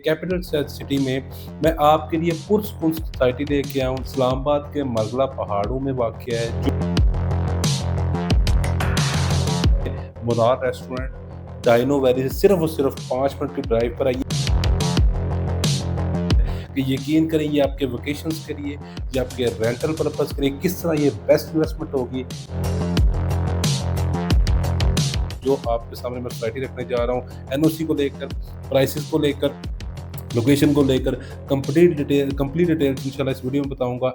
Capital city में मैं आपके लिए पुरसकून सोसाइटी लेके आया हूँ। इस्लामाबाद के मरगला पहाड़ों में वाक़ है, जो मुनार रेस्टोरेंट डाइनो वैली से सिर्फ़ और सिर्फ़ 5 मिनट की ड्राइव पर आइए। कि यकीन करें ये आपके वेकेशंस के लिए या आपके रेंटल पर्पज़ के लिए किस तरह ये बेस्ट इन्वेस्टमेंट होगी। जो आपके सामने मैं सोसाइटी रखने जा रहा हूँ, एनओसी को लेकर, प्राइसेज़ को लेकर, लोकेशन को लेकर कंप्लीट डिटेल्स इंशाल्लाह इस वीडियो में बताऊँगा।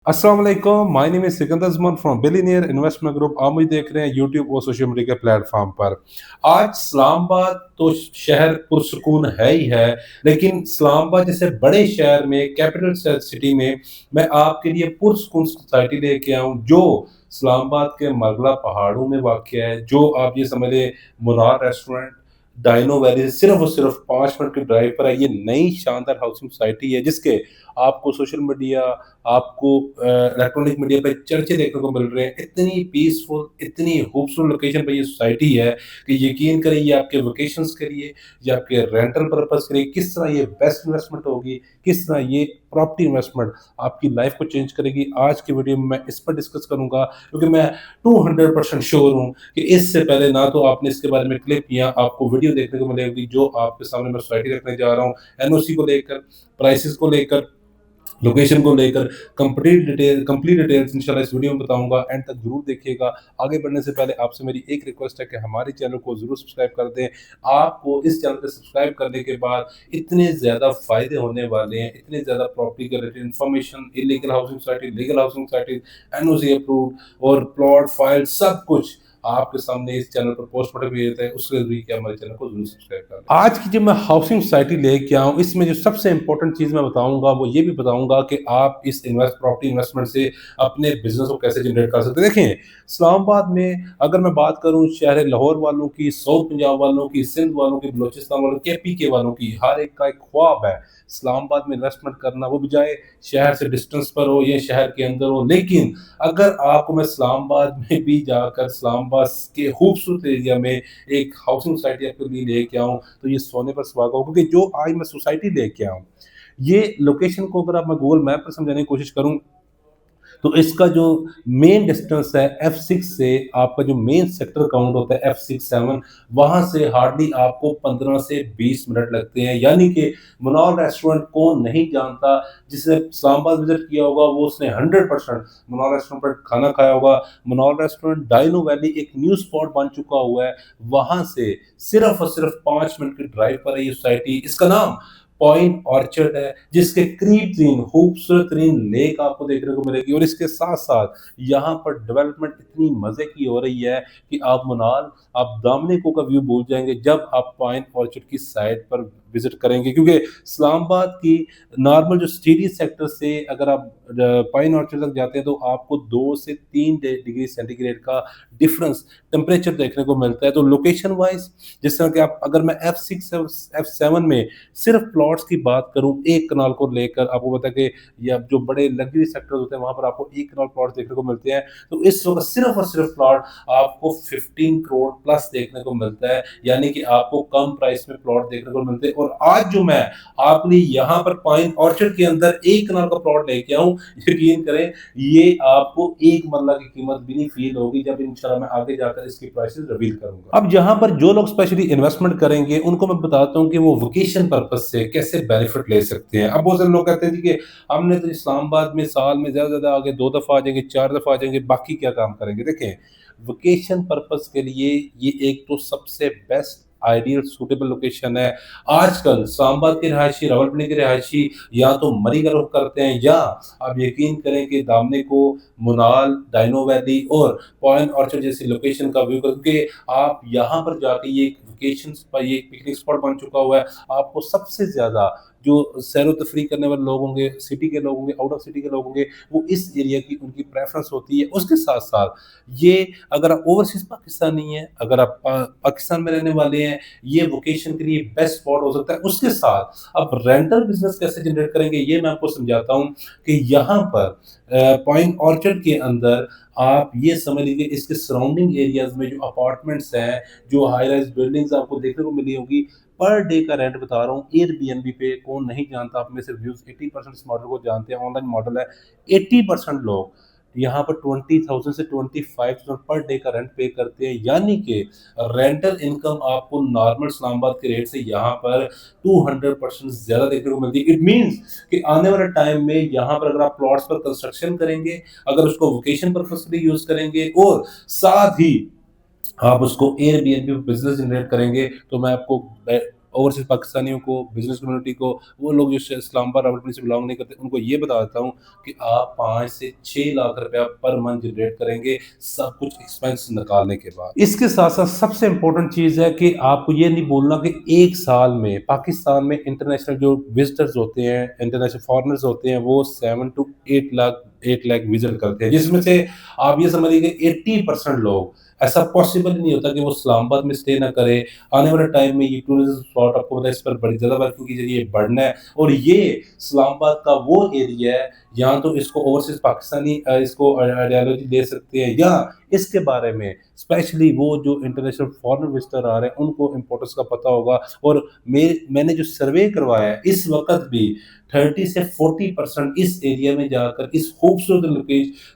अस्सलाम वालेकुम, my name is Sikandar Zaman from billionaire investment group. आप मुझे देख रहे हैं यूट्यूब और सोशल मीडिया के प्लेटफॉर्म पर। आज इस्लामाबाद तो शहर पुरसुकून है ही है, लेकिन इस्लामाबाद जैसे बड़े शहर में, कैपिटल सिटी में मैं आपके लिए पुरसुकून सोसाइटी लेके आया हूँ, जो इस्लामाबाद के मरगला पहाड़ों में वाक़ है। जो आप ये समझ लें, मुनार रेस्टोरेंट डाइनो वैली से सिर्फ़ और सिर्फ़ 5 मिनट की ड्राइव पर है। ये नई शानदार हाउसिंग सोसाइटी है, जिसके आपको सोशल मीडिया, आपको इलेक्ट्रॉनिक मीडिया पे चर्चे देखने को मिल रहे हैं। इतनी पीसफुल, इतनी खूबसूरत लोकेशन पे ये सोसाइटी है कि यकीन करें ये आपके वेकेशंस के लिए या आपके रेंटल पर्पज़ के लिए किस तरह ये बेस्ट इन्वेस्टमेंट होगी, किस तरह ये प्रॉपर्टी इन्वेस्टमेंट आपकी लाइफ़ को चेंज करेगी। आज की वीडियो में मैं इस पर डिस्कस करूँगा, क्योंकि मैं 200% श्योर हूँ कि इससे पहले ना तो आपने इसके बारे में क्लिप या आपको वीडियो देखने को मिलेगी, जो आपके सामने मैं सोसाइटी रखने जा रहा हूँ। एनओसी को लेकर, प्राइसेज़ को लेकर, लोकेशन को लेकर कंप्लीट डिटेल्स इंशाल्लाह इस वीडियो में बताऊँगा। एंड तक ज़रूर देखिएगा। आगे बढ़ने से पहले आपसे मेरी एक रिक्वेस्ट है कि हमारे चैनल को ज़रूर सब्सक्राइब कर दें। आपको इस चैनल पे सब्सक्राइब करने के बाद इतने ज़्यादा फ़ायदे होने वाले हैं, इतने ज़्यादा प्रॉपर्टी के related information, illegal housing society, legal housing society, NOC approved और प्लॉट फाइल सब कुछ आपके सामने इस चैनल पर पोस्टमार्टम भी रहता है। उसके लिए कि हमारे चैनल को ज़रूर सब्सक्राइब कर लें। आज की जो मैं हाउसिंग सोसाइटी लेके आया हूँ, इसमें जो सबसे इम्पोर्टेंट चीज़ मैं बताऊँगा, वो ये भी बताऊँगा कि आप इस प्रॉपर्टी इन्वेस्टमेंट से अपने बिज़नेस को कैसे जनरेट कर सकते हैं। देखें, इस्लामाबाद में अगर मैं बात करूँ शहर लाहौर वालों की, साउथ पंजाब वालों की, सिंध वालों की, बलूचिस्तान वालों की, केपी वालों की, हर एक का एक ख्वाब है इस्लामाबाद में इन्वेस्टमेंट करना, वो बजाय शहर से डिस्टेंस पर हो या शहर के अंदर हो। लेकिन अगर आपको मैं इस्लामाबाद में भी जाकर इस्लामाबाद के खूबसूरत एरिया में एक हाउसिंग सोसाइटी आपके लिए लेके आऊँ, तो ये सोने पर सुहागा हो, क्योंकि जो आज मैं सोसाइटी लेके आया हूँ, ये लोकेशन को अगर आप मैं गूगल मैप पर समझाने की कोशिश करूँ, तो इसका जो मेन डिस्टेंस है F6 से, आपका जो मेन सेक्टर काउंट होता है F6 7, वहां से हार्डली आपको 15 से 20 मिनट लगते हैं। यानी कि मुनार रेस्टोरेंट को नहीं जानता, जिसने इस्लामाबाद विजिट किया होगा वो उसने 100% मुनार रेस्टोरेंट पर खाना खाया होगा। मुनार रेस्टोरेंट डाइनो वैली एक न्यू स्पॉट बन चुका हुआ है। वहां से सिर्फ और सिर्फ 5 मिनट की ड्राइव पर है ये सोसाइटी। इसका नाम पॉइंट ऑर्चर्ड है, जिसके करीब तीन खूबसूरत तरीन लेक आपको देखने को मिलेगी। और इसके साथ साथ यहाँ पर डेवलपमेंट इतनी मजे की हो रही है कि आप मुनाल, आप दामने को का व्यू भूल जाएंगे जब आप पॉइंट ऑर्चर्ड की साइड पर विजिट करेंगे, क्योंकि इस्लामाबाद की नॉर्मल जो सिटी सेक्टर से अगर आप पाइन ऑर्चर्ड तक जाते हैं, तो आपको 2 से 3 डिग्री सेंटीग्रेड का डिफरेंस टेम्परेचर देखने को मिलता है। तो लोकेशन वाइज, जिस तरह कि आप, अगर मैं F6 F7 में सिर्फ प्लॉट्स की बात करूं, एक कनाल को लेकर, आपको पता है कि या जो बड़े लग्जरी सेक्टर होते हैं वहां पर आपको एक कनाल प्लॉट देखने को मिलते हैं, तो इस वक्त सिर्फ और सिर्फ प्लॉट आपको 15 करोड़ प्लस देखने को मिलता है। यानी कि आपको कम प्राइस में प्लॉट देखने को मिलते हैं। और आज जो मैं आपके लिए यहाँ पर पाइन ऑर्चर्ड के अंदर एक कनाल का प्लॉट लेके आऊं, यकीन करें ये आपको एक मरला की कीमत भी नहीं फील होगी, जब इंशाल्लाह मैं आगे जाकर इसकी प्राइसेस रिवील करूंगा। अब यहाँ पर जो लोग स्पेशली इन्वेस्टमेंट करेंगे, उनको मैं बताता हूँ कि वो वोकेशन पर्पज से कैसे बेनिफिट ले सकते हैं। अब बहुत सारे लोग कहते हैं जी कि हमने तो इस्लामाबाद में साल में ज्यादा से ज्यादा आगे 2 दफा आ जाएंगे, 4 दफा आ जाएंगे, बाकी क्या काम करेंगे। देखें, वोकेशन पर्पज के लिए ये एक तो सबसे बेस्ट आइडियल सूटेबल लोकेशन है। आजकल इस्लामाबाद के रहायशी, रावलपिंडी के रहायशी या तो मरी का रुख करते हैं, या आप यकीन करें कि दामने को, मुनाल, डाइनो वैली और पॉइंट ऑर्चर्ड जैसी लोकेशन का व्यू करके आप यहाँ पर जाके, ये लोकेशन पर ये पिकनिक स्पॉट बन चुका हुआ है। आपको सबसे ज्यादा जो सैरो तफरी करने वाले लोग होंगे, सिटी के लोग होंगे, आउट ऑफ सिटी के लोग होंगे, वो इस एरिया की उनकी प्रेफरेंस होती है। उसके साथ साथ ये, अगर आप ओवरसीज पाकिस्तानी हैं, अगर आप पाकिस्तान में रहने वाले हैं, ये वोकेशन के लिए बेस्ट स्पॉट हो सकता है। उसके साथ अब रेंटल बिज़नेस कैसे जनरेट करेंगे, ये मैं आपको समझाता हूँ कि यहाँ पर पॉइंट ऑर्चर्ड के अंदर आप ये समझ लीजिए इसके सराउंडिंग एरियाज़ में जो अपार्टमेंट्स हैं, जो हाई राइज़ बिल्डिंग्स आपको देखने को मिली होंगी, पर डे का रेंट बता रहा हूँ एयरबीएनबी पे। कौन नहीं जानता, आप में से व्यूज़ 80% इस मॉडल को जानते हैं, ऑनलाइन मॉडल है। 80% लोग यहाँ पर 20,000 से 25,000 पर डे का रेंट पे करते हैं, यानी कि रेंटल इनकम आपको नॉर्मल इस्लामाबाद के रेट से यहाँ पर 200% ज़्यादा देखने को मिलती है। इट मीन्स कि आने वाले टाइम में यहाँ पर अगर आप प्लॉट्स पर कंस्ट्रक्शन करेंगे, अगर उसको वोकेशन पर्पस के लिए यूज़ करेंगे और साथ ही आप उसको एयरबीएनबी पे बिज़नेस जनरेट करेंगे, तो मैं आपको ओवरसीज़ पाकिस्तानियों को, बिज़नेस कम्युनिटी को, वो लोग जो इस्लामाबाद रावलपिंडी से बिलॉन्ग नहीं करते, उनको ये बता देता हूँ कि आप 5 से 6 लाख रुपया पर मंथ जनरेट करेंगे, सब कुछ एक्सपेंस निकालने के बाद। इसके साथ-साथ सबसे इम्पोर्टेंट चीज़ है कि आपको ये नहीं बोलना कि 1 साल में पाकिस्तान में इंटरनेशनल जो विज़िटर्स होते हैं, इंटरनेशनल फॉरेनर्स होते हैं, वो 7 टू 8 लाख विज़िट करते हैं, जिसमें से आप ये समझिए कि 80% लोग, ऐसा पॉसिबल ही नहीं होता कि वो इस्लामाबाद में स्टे ना करे। आने वाले टाइम में ये टूरिज़्म स्पॉट आपको पता है, इस पर बड़ी ज़्यादा वर्किंग की जा रही है, बढ़ना है और ये इस्लामाबाद का वो एरिया है, यहाँ तो इसको ओवरसीज़ पाकिस्तानी इसको आइडियोलॉजी दे सकते हैं, या इसके बारे में स्पेशली वो जो इंटरनेशनल फॉरेन विज़िटर आ रहे हैं, उनको इम्पोर्टेंस का पता होगा। और मैंने जो सर्वे करवाया है, इस वक़्त भी 30 से 40% इस एरिया में जाकर, इस खूबसूरत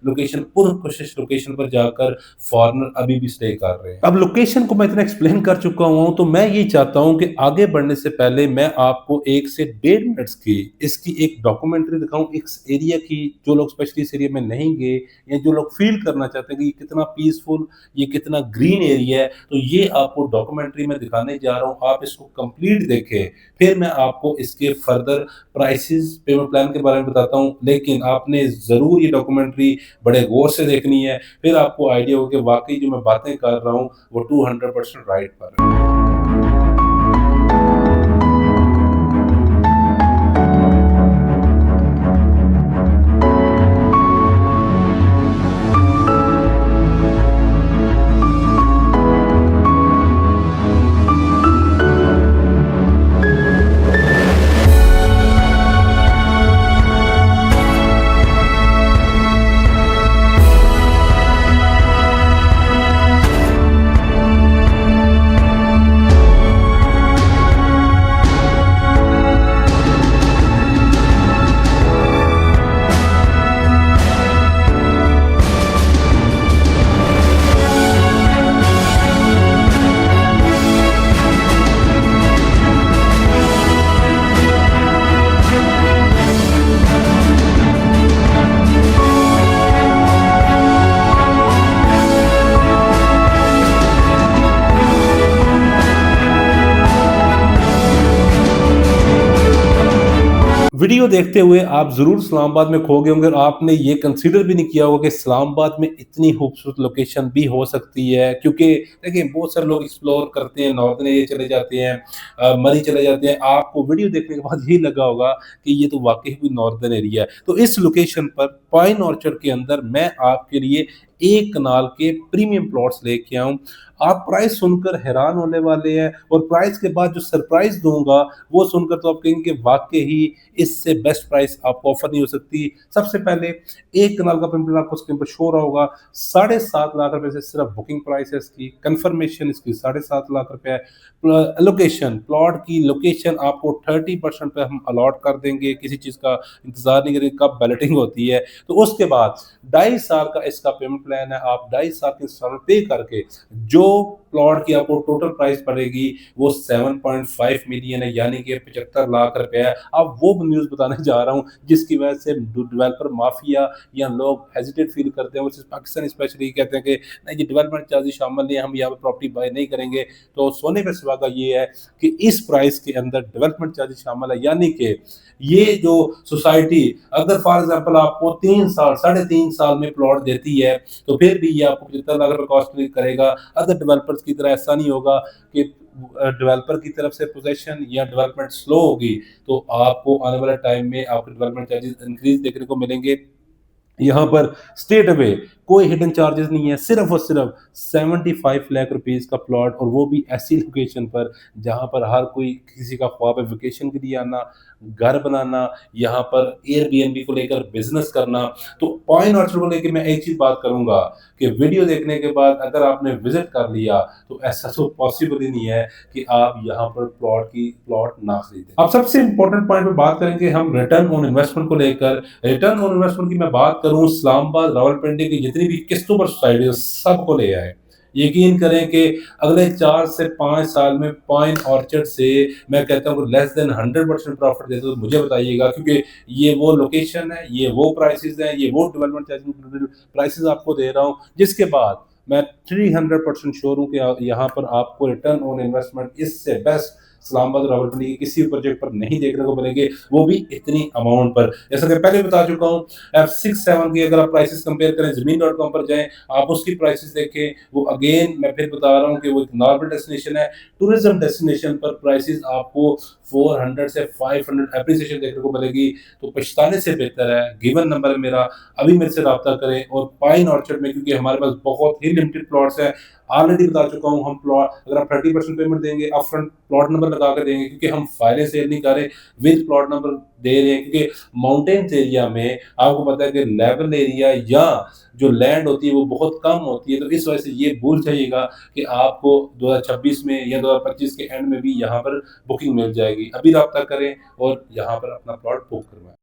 लोकेशन पुरकशिश लोकेशन पर जाकर फॉरेनर अभी भी स्टे कर रहे हैं। अब लोकेशन को मैं इतना एक्सप्लेन कर चुका हूँ, तो मैं ये चाहता हूँ कि आगे बढ़ने से पहले मैं आपको 1 से 1.5 मिनट्स की इसकी एक डॉक्यूमेंट्री दिखाऊँ इस एरिया की, जो लोग स्पेशली इस एरिया में नहीं गए या जो लोग फील करना चाहते हैं कि ये कितना पीसफुल, ये कितना ग्रीन एरिया है, तो ये आपको डॉक्यूमेंट्री में दिखाने जा रहा हूँ। आप इसको कंप्लीट देखें, फिर मैं आपको इसके फर्दर प्राइसेस, पेमेंट प्लान के बारे में बताता हूँ। लेकिन आपने ज़रूर ये डॉक्यूमेंट्री बड़े गौर से देखनी है, फिर आपको आइडिया होगा कि वाक़ई जो मैं बातें कर रहा हूँ, वो 200% राइट पर है। वीडियो देखते हुए आप ज़रूर इस्लामाबाद में खो गए होंगे और आपने ये कंसीडर भी नहीं किया होगा कि इस्लामाबाद में इतनी खूबसूरत लोकेशन भी हो सकती है। क्योंकि देखिए, बहुत सारे लोग एक्सप्लोर करते हैं, नॉर्दर्न एरिया चले जाते हैं, मरी चले जाते हैं। आपको वीडियो देखने के बाद यही लगा होगा कि ये तो वाकई भी नॉर्दर्न एरिया है। तो इस लोकेशन पर पाइन ऑर्चर्ड के अंदर मैं आपके लिए 1 कनाल के प्रीमियम प्लॉट्स लेके आया हूँ। आप प्राइस सुनकर हैरान होने वाले हैं और प्राइस के बाद जो सरप्राइज़ दूँगा, वो सुनकर तो आप कहेंगे कि वाक़ई ही इससे बेस्ट प्राइस आपको ऑफ़र नहीं हो सकती। सबसे पहले 1 कनाल का प्रीमियम आपको स्क्रीन पर शो हो रहा होगा, 7.5 लाख रुपए से सिर्फ बुकिंग प्राइस है इसकी, कन्फर्मेशन इसकी 7.5 लाख रुपए है। लोकेशन, प्लॉट की लोकेशन आपको 30% पे हम अलॉट कर देंगे, किसी चीज़ का इंतज़ार नहीं करेंगे कब बैलेटिंग होती है। तो उसके बाद 2.5 साल का इसका पेमेंट प्लान है। आप 2.5 साल के इंस्टॉलमेंट पे करके जो प्लॉट की आपको टोटल प्राइस पड़ेगी वो 7.5 मिलियन है, यानी कि 75 लाख रुपए है। अब वो न्यूज़ बताने जा रहा हूँ जिसकी वजह से डेवलपर माफिया या लोग हेजिटेट फील करते हैं, वो पाकिस्तान स्पेशली कहते हैं कि नहीं जी, डेवलपमेंट चार्जेस शामिल नहीं है, हम यहाँ पर प्रॉपर्टी बाय नहीं करेंगे। तो सोने पे सुहागा ये है कि इस प्राइस के अंदर डेवलपमेंट चार्जेस शामिल है, यानी कि ये जो सोसाइटी अगर फॉर एग्जांपल आपको 3 साल, 3.5 साल में प्लॉट देती है, तो फिर भी ये आपको 75 लाख रुपए कॉस्ट करेगा। अदर डेवलपर्स की तरह ऐसा नहीं होगा कि डेवलपर की तरफ से पोजीशन या डेवलपमेंट स्लो होगी, तो आपको आने वाले टाइम में आपके डेवलपमेंट चार्जेस इंक्रीज देखने को मिलेंगे। यहाँ पर स्ट्रेट अवे कोई हिडन चार्जेस नहीं है, सिर्फ और सिर्फ 75 लाख रुपीस का प्लॉट, और वो भी ऐसी लोकेशन पर जहाँ पर हर कोई किसी का ख्वाब है वेकेशन के लिए आना, घर बनाना, यहाँ पर एयरबीएनबी को लेकर बिजनेस करना। तो पॉइंट ऑर्चर्ड को लेकर मैं एक चीज बात करूंगा कि वीडियो देखने के बाद अगर आपने विजिट कर लिया तो ऐसा तो पॉसिबल ही नहीं है कि आप यहाँ पर प्लॉट ना खरीदें। अब सबसे इंपॉर्टेंट पॉइंट पे बात करेंगे हम रिटर्न ऑन इन्वेस्टमेंट को लेकर। रिटर्न ऑन इन्वेस्टमेंट की मैं बात करूं, इस्लामाबाद रावलपिंडी की जितनी भी किस्तों पर सोसाइटी है सबको ले आए। यकीन करें कि अगले 4 से 5 साल में पॉइंट ऑर्चर्ड से मैं कहता हूँ लेस देन 100% प्रॉफिट देते तो मुझे बताइएगा, क्योंकि ये वो लोकेशन है, ये वो प्राइसेस है, ये वो डेवलपमेंट प्राइसेस आपको दे रहा हूँ, जिसके बाद मैं 300% श्योर हूँ कि यहाँ पर आपको रिटर्न ऑन इन्वेस्टमेंट इससे बेस्ट इस्लामाबाद रावलपिंडी के किसी प्रोजेक्ट पर नहीं देखने को मिलेंगे, वो भी इतनी अमाउंट पर। जैसा कि पहले बता चुका हूँ, F6-7 की अगर आप प्राइसेस कंपेयर करें, ज़मीन.com पर जाएं, आप उसकी प्राइसेस देखें, वो अगेन मैं फिर बता रहा हूँ कि वो एक नॉर्मल डेस्टिनेशन है, टूरिज्म डेस्टिनेशन पर प्राइसेस आपको 400 से 500 एप्रिसिएशन देखने को मिलेगी। तो पछताने से बेहतर है, गिवन नंबर है मेरा, अभी मेरे से रब्ता करें। और पाइन ऑर्चर्ड में क्योंकि हमारे पास बहुत ही लिमिटेड प्लॉट्स हैं, ऑलरेडी बता चुका हूँ, हम प्लॉट अगर आप 30% पेमेंट देंगे अपफ्रंट प्लॉट नंबर लगा कर देंगे, क्योंकि हम फायरिंग सेल नहीं कर रहे, विद प्लॉट नंबर दे रहे हैं, क्योंकि माउंटेन्स एरिया में आपको पता है कि लेवल एरिया या जो लैंड होती है वो बहुत कम होती है। तो इस वजह से ये भूल जाइएगा कि आपको 2026 में या 2025 के एंड में भी यहाँ पर बुकिंग मिल जाएगी। अभी रब्ता करें और यहाँ पर अपना प्लॉट बुक करवाएं।